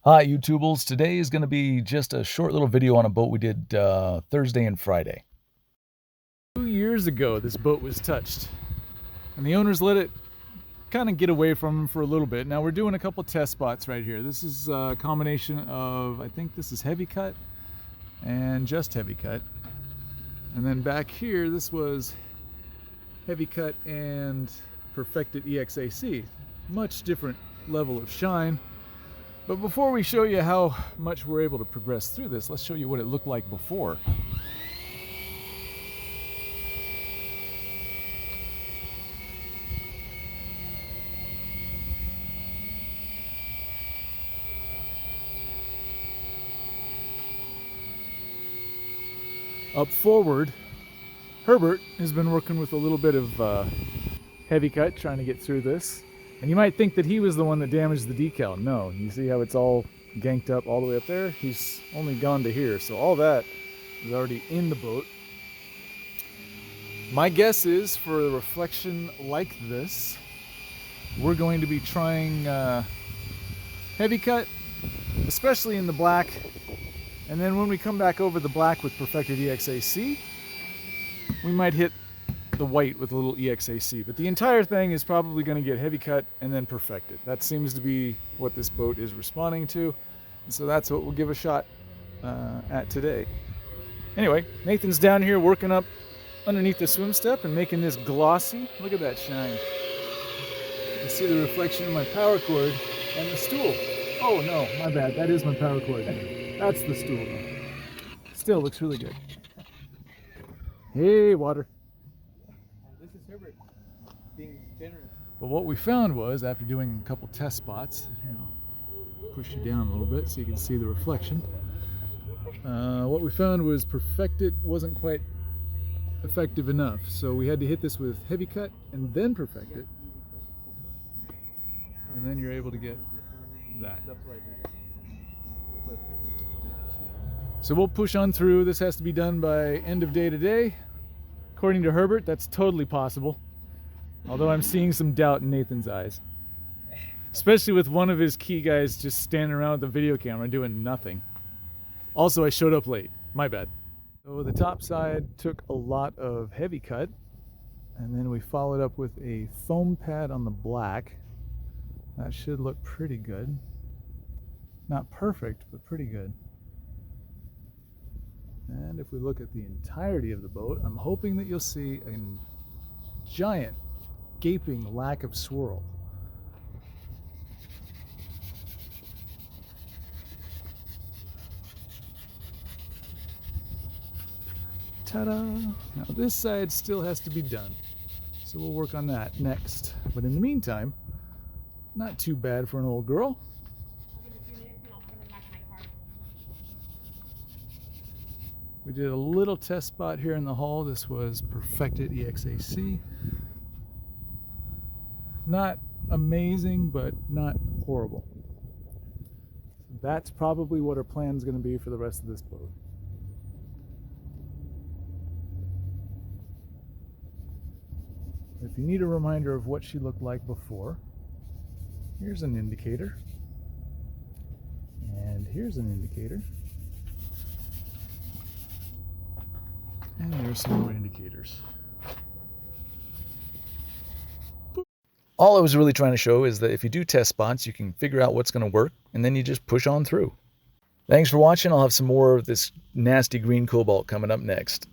Hi YouTubables, today is going to be just a short little video on a boat we did Thursday and Friday. 2 years ago this boat was touched and the owners let it kind of get away from them for a little bit. Now we're doing a couple test spots right here. This is a combination of, I think this is heavy cut and just heavy cut, and then back here this was heavy cut and perfected EXAC. Much different level of shine. But before we show you how much we're able to progress through this, let's show you what it looked like before. Up forward, Herbert has been working with a little bit of heavy cut, trying to get through this. And you might think that he was the one that damaged the decal. No, you see how it's all ganked up all the way up there? He's only gone to here, so all that is already in the boat. My guess is for a reflection like this, we're going to be trying heavy cut, especially in the black. And then when we come back over the black with perfected EXAC, we might hit the white with a little EXAC, but the entire thing is probably going to get heavy cut and then perfected. That seems to be what this boat is responding to, and so that's what we'll give a shot at today. Anyway, Nathan's down here working up underneath the swim step and making this glossy. Look at that shine. You can see the reflection of my power cord and the stool. Oh no, my bad, that is my power cord. That's the stool though. Still looks really good. Hey, water. Being generous. But what we found was, after doing a couple test spots, push you down a little bit so you can see the reflection. What we found was perfected wasn't quite effective enough, so we had to hit this with heavy cut and then perfect it, and then you're able to get that. So we'll push on through. This has to be done by end of day today. According to Herbert, that's totally possible. Although I'm seeing some doubt in Nathan's eyes. Especially with one of his key guys just standing around with the video camera doing nothing. Also, I showed up late. My bad. So the top side took a lot of heavy cut, and then we followed up with a foam pad on the black. That should look pretty good. Not perfect, but pretty good. And if we look at the entirety of the boat, I'm hoping that you'll see a giant gaping lack of swirl. Ta-da! Now this side still has to be done, so we'll work on that next. But in the meantime, not too bad for an old girl. We did a little test spot here in the hull. This was perfected EXAC. Not amazing, but not horrible. That's probably what our plan is going to be for the rest of this boat. If you need a reminder of what she looked like before, here's an indicator. And here's an indicator. And there's some more indicators. All I was really trying to show is that if you do test spots, you can figure out what's going to work, and then you just push on through. Thanks for watching. I'll have some more of this nasty green cobalt coming up next.